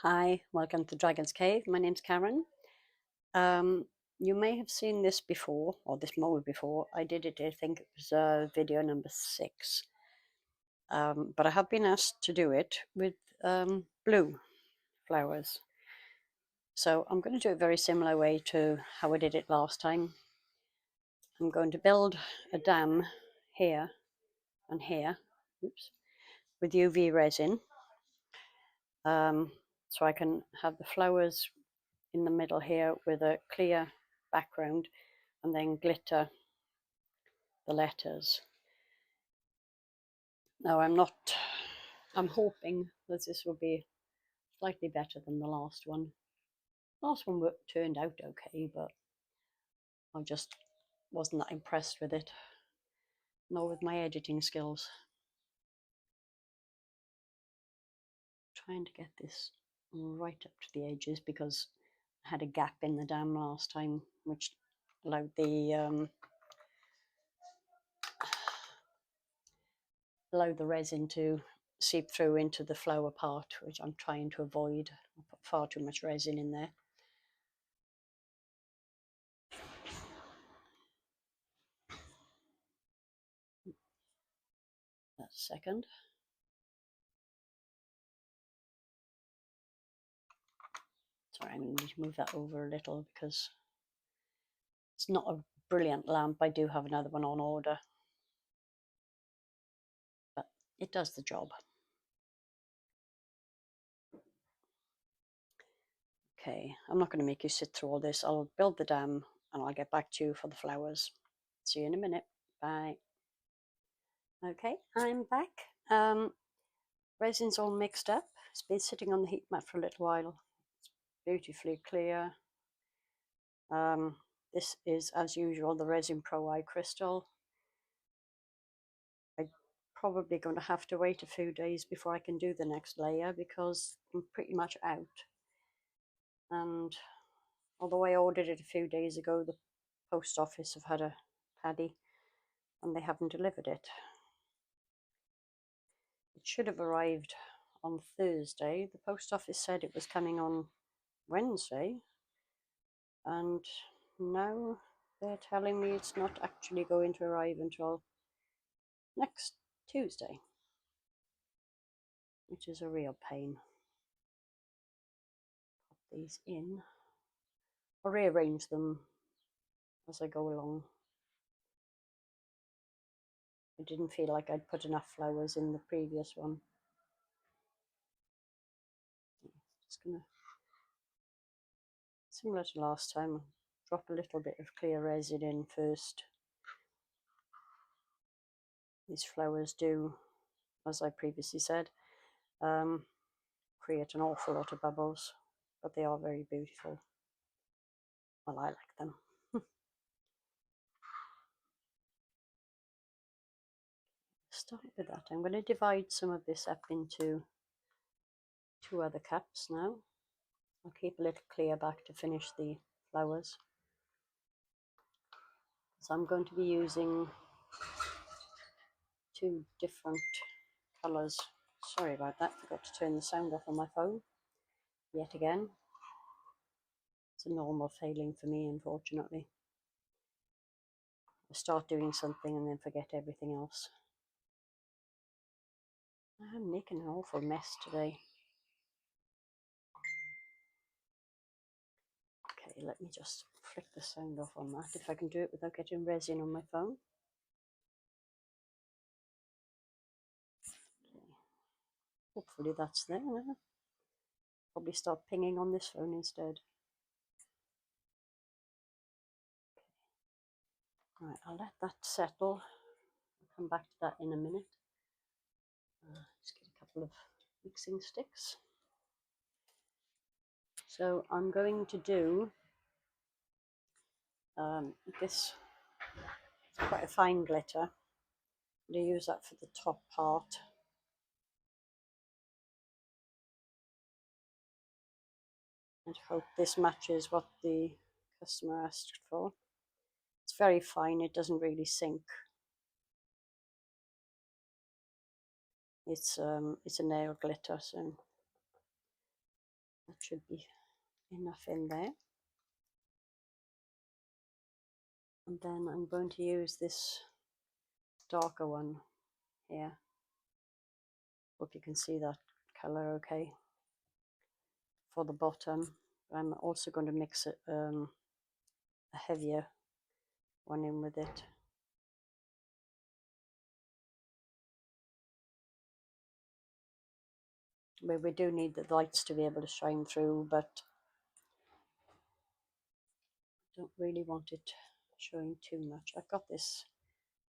Hi, welcome to Dragon's Cave. My name's Karen. Um, you may have seen this before, or this mold before. I did it, I think it was video number 6. But I have been asked to do it with blue flowers. So I'm going to do it very similar way to how I did it last time. I'm going to build a dam here and here, oops, with UV resin. So I can have the flowers in the middle here with a clear background and then glitter the letters. Now I'm hoping that this will be slightly better than the last one. Last one turned out okay, but I just wasn't that impressed with it, nor with my editing skills. Trying to get this right up to the edges because I had a gap in the dam last time, which allowed the resin to seep through into the flower part, which I'm trying to avoid. I put far too much resin in there. That's a second. Sorry, I'm going to need to move that over a little because it's not a brilliant lamp. I do have another one on order, but it does the job. Okay, I'm not going to make you sit through all this. I'll build the dam and I'll get back to you for the flowers. See you in a minute. Bye. Okay, I'm back. Resin's all mixed up. It's been sitting on the heat mat for a little while. It's beautifully clear. This is, as usual, the Resin Pro iCrystal. I'm probably going to have to wait a few days before I can do the next layer because I'm pretty much out. And although I ordered it a few days ago, the post office have had a paddy and they haven't delivered it. It should have arrived on Thursday. The post office said it was coming on Wednesday, and now they're telling me it's not actually going to arrive until next Tuesday, which is a real pain. Pop these in. I'll rearrange them as I go along. I didn't feel like I'd put enough flowers in the previous one. Just gonna, similar to last time, drop a little bit of clear resin in first. These flowers do, as I previously said, create an awful lot of bubbles, but they are very beautiful. Well, I like them. Start with that. I'm going to divide some of this up into 2 other cups now. I'll keep a little clear back to finish the flowers. So I'm going to be using 2 different colours. Sorry about that, forgot to turn the sound off on my phone yet again. It's a normal failing for me, unfortunately. I start doing something and then forget everything else. I'm making an awful mess today. Okay, let me just flick the sound off on that, if I can do it without getting resin on my phone. Okay. Hopefully that's there now. Probably start pinging on this phone instead. Right, I'll let that settle. I'll come back to that in a minute. Just get a couple of mixing sticks. So I'm going to do this, it's quite a fine glitter. I'm going to use that for the top part. And hope this matches what the customer asked for. It's very fine, it doesn't really sink. It's a nail glitter, so That should be enough in there. And then I'm going to use this darker one here. Hope you can see that color okay for the bottom. I'm also going to mix it, a heavier one in with it. We do need the lights to be able to shine through, but I don't really want it showing too much. I've got this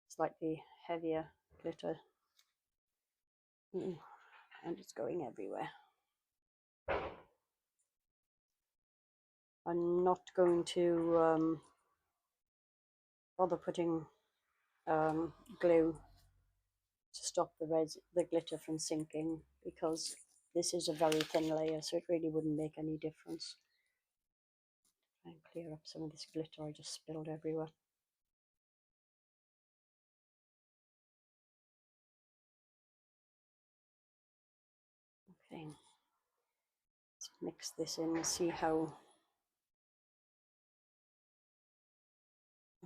slightly heavier glitter, and it's going everywhere. I'm not going to bother putting glue to stop the glitter from sinking, because this is a very thin layer, so it really wouldn't make any difference. Try and clear up some of this glitter I just spilled everywhere. Okay, let's mix this in and see how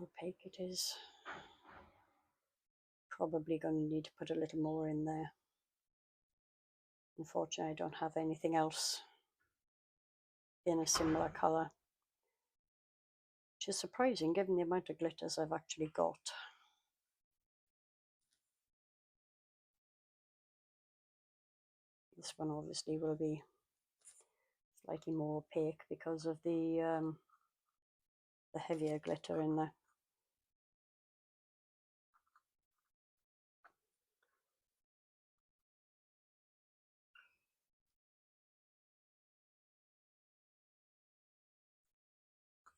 opaque it is. Probably going to need to put a little more in there. Unfortunately, I don't have anything else in a similar colour, which is surprising given the amount of glitters I've actually got. This one obviously will be slightly more opaque because of the heavier glitter in there.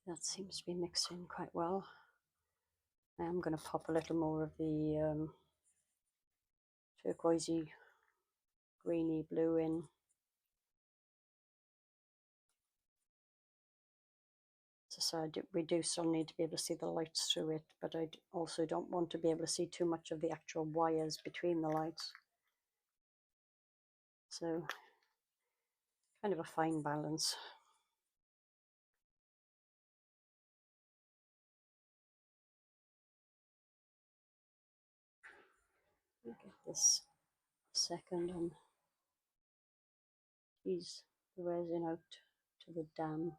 That seems to be mixed in quite well. I am going to pop a little more of the turquoisey greeny blue in. So we do still need to be able to see the lights through it, but I also don't want to be able to see too much of the actual wires between the lights. So kind of a fine balance. Get this second and tease the resin out to the dam.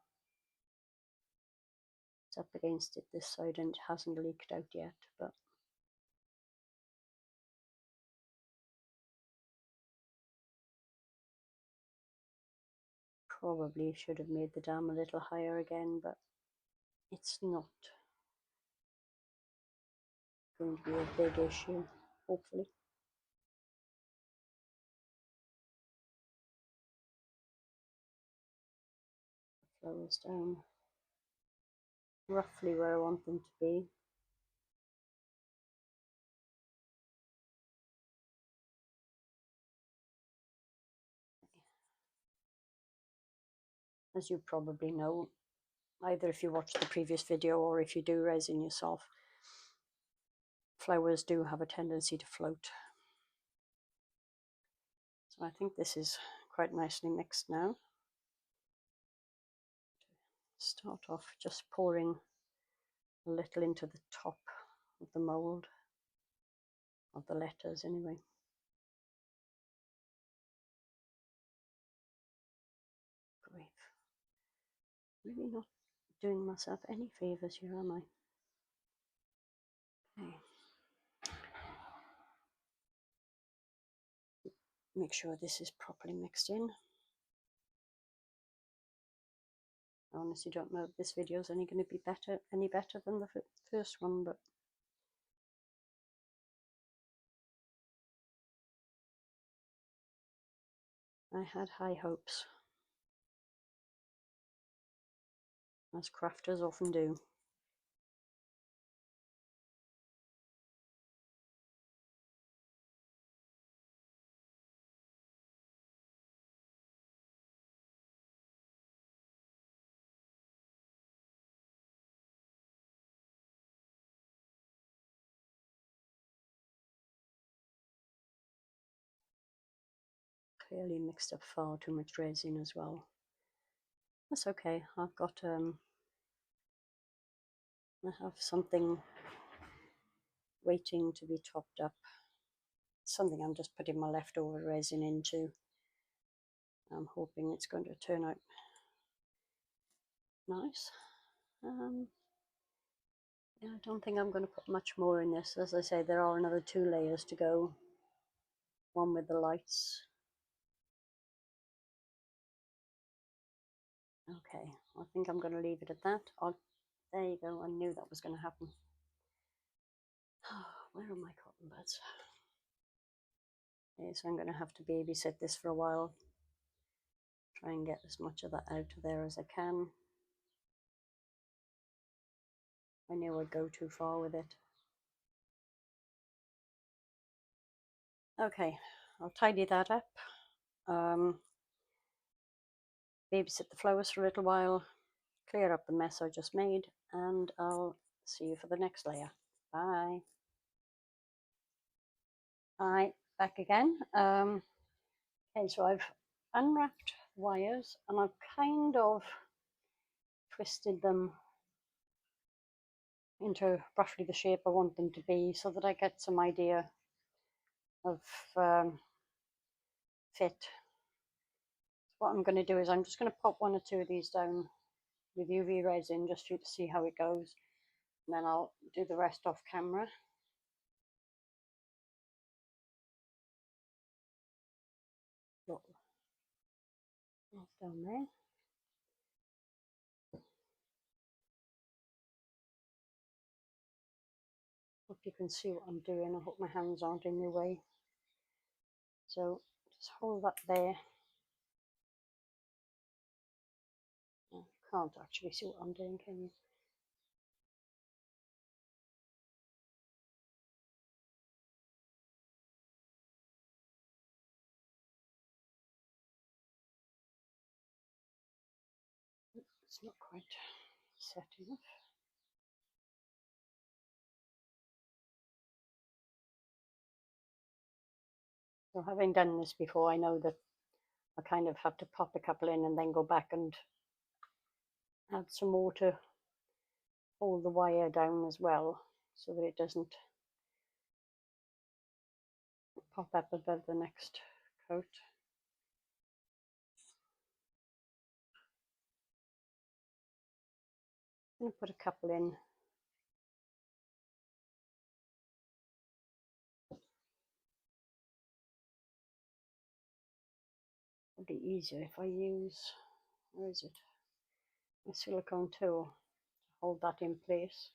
It's up against it this side and it hasn't leaked out yet, but probably should have made the dam a little higher again, but it's not going to be a big issue, hopefully. Flowers down roughly where I want them to be. As you probably know, either if you watch the previous video or if you do resin yourself, flowers do have a tendency to float. So I think this is quite nicely mixed now. Start off just pouring a little into the top of the mould, of the letters anyway. Grief. Really not doing myself any favours here, am I? Okay. Make sure this is properly mixed in. I honestly don't know if this video is any going to be any better than the first one, but I had high hopes, as crafters often do. Clearly mixed up far too much resin as well. That's okay. I've got I have something waiting to be topped up. Something I'm just putting my leftover resin into. I'm hoping it's going to turn out nice. Yeah, I don't think I'm going to put much more in this. As I say, there are another 2 layers to go. One with the lights. Okay, I think I'm going to leave it at that. There you go. I knew that was going to happen. Where are my cotton buds? Okay, so I'm going to have to babysit this for a while. Try and get as much of that out of there as I can. I knew I'd go too far with it. Okay, I'll tidy that up. Babysit the flowers for a little while, clear up the mess I just made, and I'll see you for the next layer. Bye. Hi, back again. Okay, so I've unwrapped wires and I've kind of twisted them into roughly the shape I want them to be so that I get some idea of fit. What I'm going to do is I'm just going to pop 1 or 2 of these down with UV resin just for you to see how it goes, and then I'll do the rest off camera. Look, down there. Hope you can see what I'm doing. I hope my hands aren't in your way. So just hold that there. You can't actually see what I'm doing, can you? It's not quite set enough. So having done this before, I know that I kind of have to pop a couple in and then go back and add some more to hold the wire down as well, so that it doesn't pop up above the next coat. I'm going to put a couple in. It'd be easier if I use, where is it? A silicone tool to hold that in place.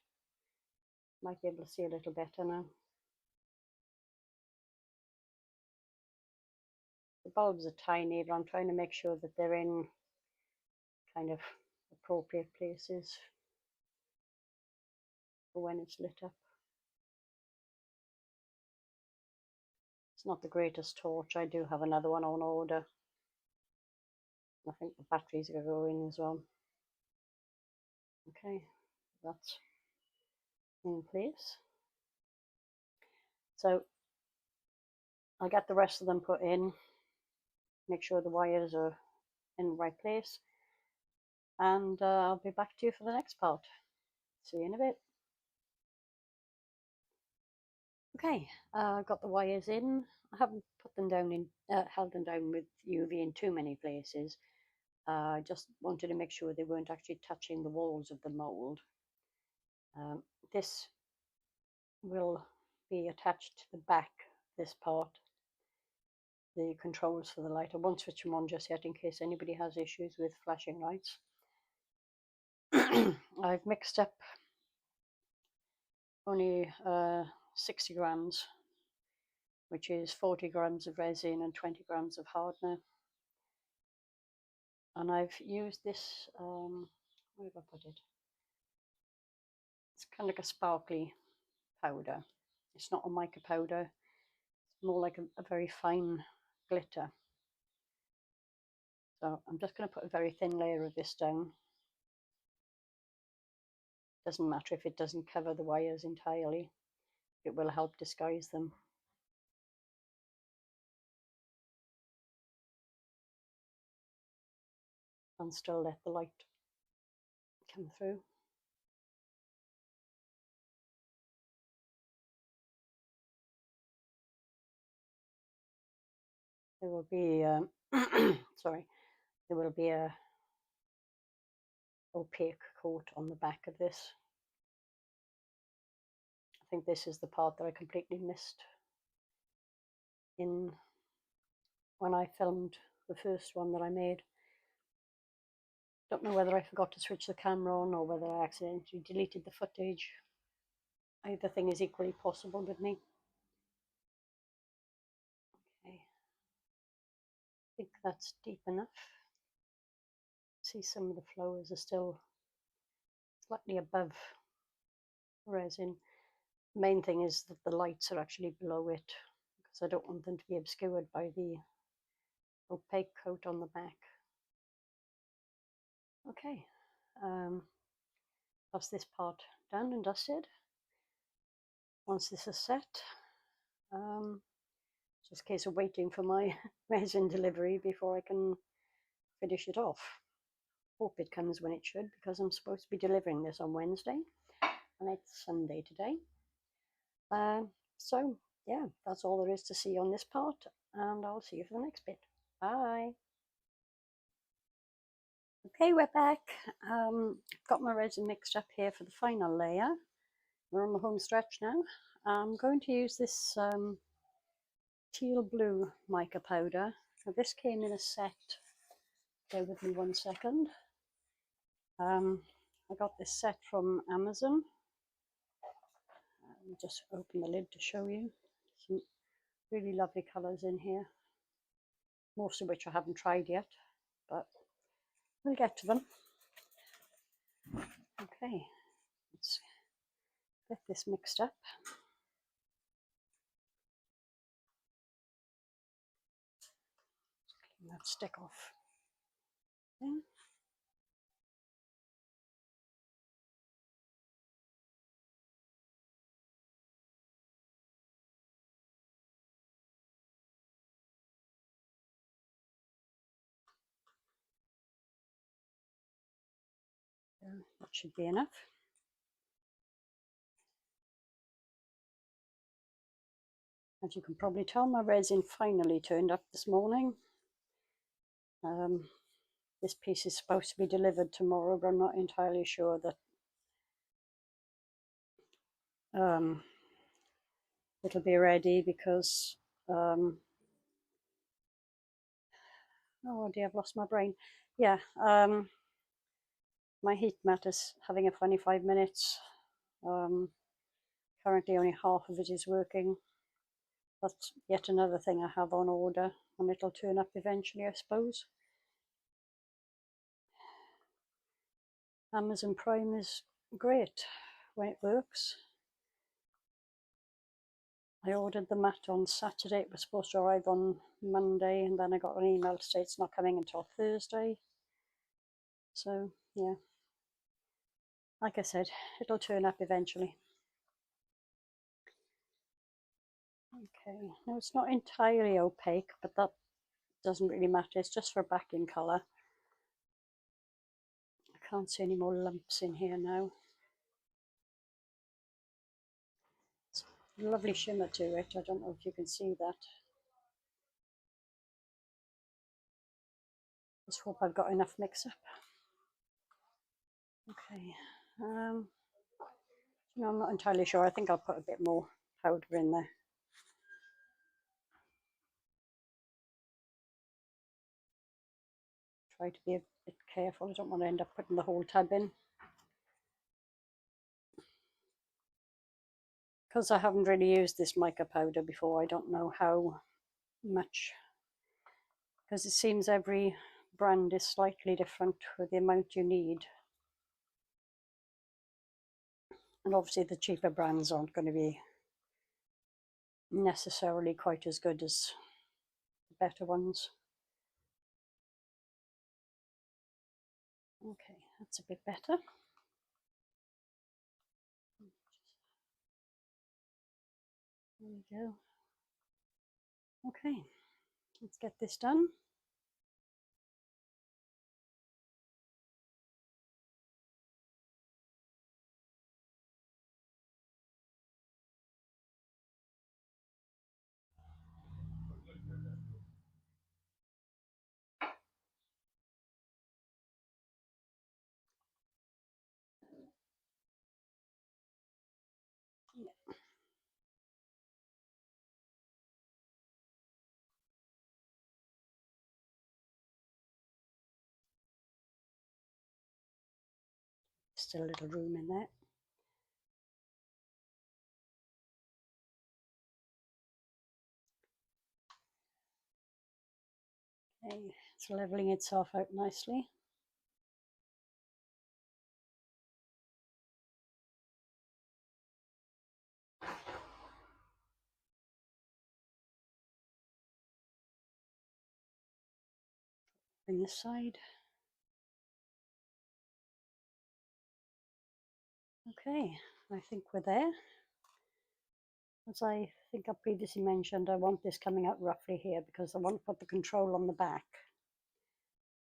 Might be able to see a little better now. The bulbs are tiny, but I'm trying to make sure that they're in kind of appropriate places for when it's lit up. It's not the greatest torch. I do have another one on order. I think the batteries are going as well. Okay, that's in place. So I'll get the rest of them put in, make sure the wires are in the right place, and I'll be back to you for the next part. See you in a bit. Okay, I've got the wires in. I haven't put them down in, held them down with UV in too many places. I just wanted to make sure they weren't actually touching the walls of the mold. This will be attached to the back, this part, the controls for the light. I won't switch them on just yet in case anybody has issues with flashing lights. I've mixed up only 60 grams, which is 40 grams of resin and 20 grams of hardener. And I've used this, where have I put it? It's kind of like a sparkly powder. It's not a mica powder, it's more like a very fine glitter. So I'm just going to put a very thin layer of this down. Doesn't matter if it doesn't cover the wires entirely, it will help disguise them. and still let the light come through. There will be, sorry, there will be a opaque coat on the back of this. I think this is the part that I completely missed in when I filmed the first one that I made. Don't know whether I forgot to switch the camera on or whether I accidentally deleted the footage. Either thing is equally possible with me. Okay, I think that's deep enough. See, some of the flowers are still slightly above resin. The main thing is that the lights are actually below it, because I don't want them to be obscured by the opaque coat on the back. Okay, that's this part done and dusted. Once this is set, it's just a case of waiting for my resin delivery before I can finish it off. Hope it comes when it should, because I'm supposed to be delivering this on Wednesday and it's Sunday today. So yeah, that's all there is to see on this part, and I'll see you for the next bit. Bye. Okay, we're back. Got my resin mixed up here for the final layer. We're on the home stretch now. I'm going to use this teal blue mica powder. So this came in a set. Bear with me 1 second. I got this set from Amazon. I'll just open the lid to show you. Some really lovely colours in here, most of which I haven't tried yet, but we'll get to them. Okay, let's get this mixed up. Clean that stick off. Okay. That should be enough. As you can probably tell, my resin finally turned up this morning. This piece is supposed to be delivered tomorrow, but I'm not entirely sure that it'll be ready, because oh dear, I've lost my brain. Yeah, my heat mat is having a funny 5 minutes. Currently only half of it is working. That's yet another thing I have on order, and it'll turn up eventually, I suppose. Amazon Prime is great when it works. I ordered the mat on Saturday. It was supposed to arrive on Monday, and then I got an email to say it's not coming until Thursday. So yeah, like I said, it'll turn up eventually. Okay, now it's not entirely opaque, but that doesn't really matter. It's just for backing colour. I can't see any more lumps in here now. It's a lovely shimmer to it. I don't know if you can see that. Just hope I've got enough mix up. Okay, I'm not entirely sure. I think I'll put a bit more powder in there. Try to be a bit careful. I don't want to end up putting the whole tub in. Because I haven't really used this mica powder before, I don't know how much, because it seems every brand is slightly different with the amount you need. And obviously the cheaper brands aren't going to be necessarily quite as good as the better ones. Okay, that's a bit better. There we go. Okay, let's get this done. still a little room in there. Okay, it's leveling itself out nicely. Bring this side. Okay, I think we're there. As I think I previously mentioned, I want this coming out roughly here because I want to put the control on the back.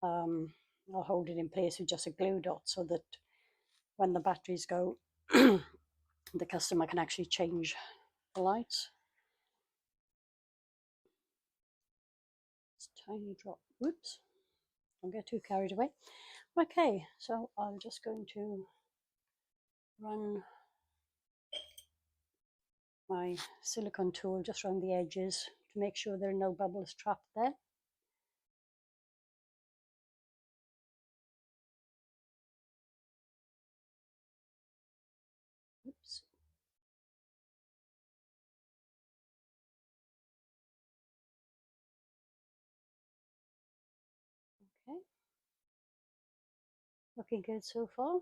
I'll hold it in place with just a glue dot so that when the batteries go, the customer can actually change the lights. It's a tiny drop. Whoops. Don't get too carried away. Okay, so I'm just going to run my silicone tool just around the edges to make sure there are no bubbles trapped there. Oops. Okay. Looking good so far.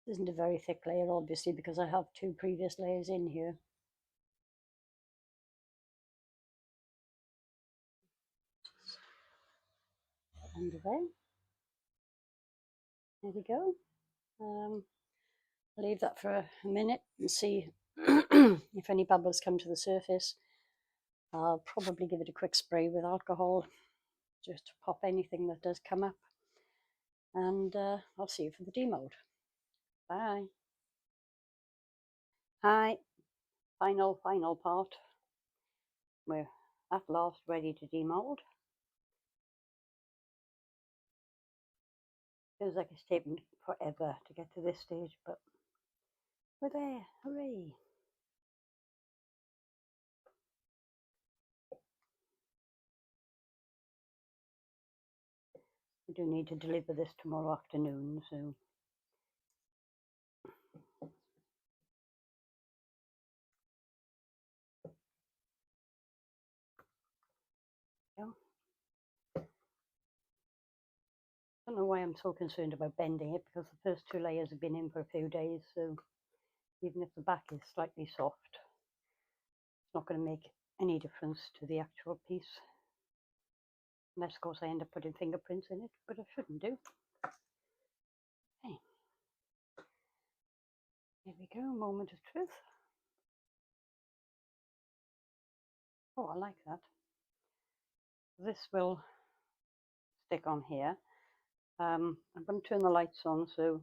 This isn't a very thick layer, obviously, because I have two previous layers in here. Underway. There we go. Leave that for a minute and see if any bubbles come to the surface. I'll probably give it a quick spray with alcohol just to pop anything that does come up. And I'll see you for the demold. Bye. Hi, final part. We're at last ready to demold. Feels like it's taken forever to get to this stage, but we're there. Hooray! We do need to deliver this tomorrow afternoon, so yeah. I don't know why I'm so concerned about bending it, because the first two layers have been in for a few days, so even if the back is slightly soft, it's not going to make any difference to the actual piece. Unless, of course, I end up putting fingerprints in it, but I shouldn't do. Okay. Here we go, moment of truth. Oh, I like that. This will stick on here. I'm going to turn the lights on, so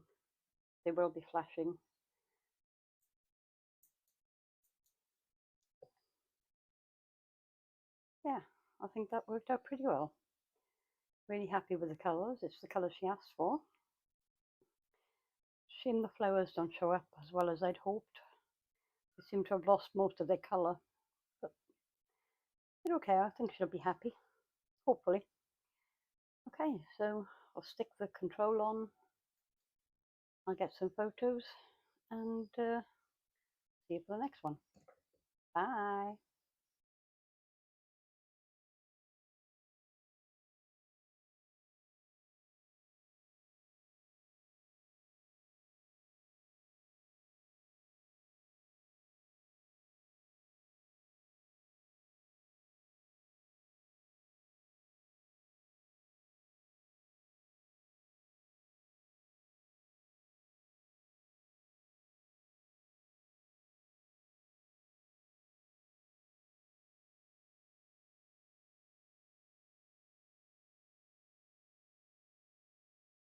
they will be flashing. Yeah, I think that worked out pretty well. Really happy with the colours. It's the colour she asked for. Shame the flowers don't show up as well as I'd hoped. They seem to have lost most of their colour, but it's okay. I think she'll be happy, hopefully. Okay, so I'll stick the control on. I'll get some photos and see you for the next one. Bye.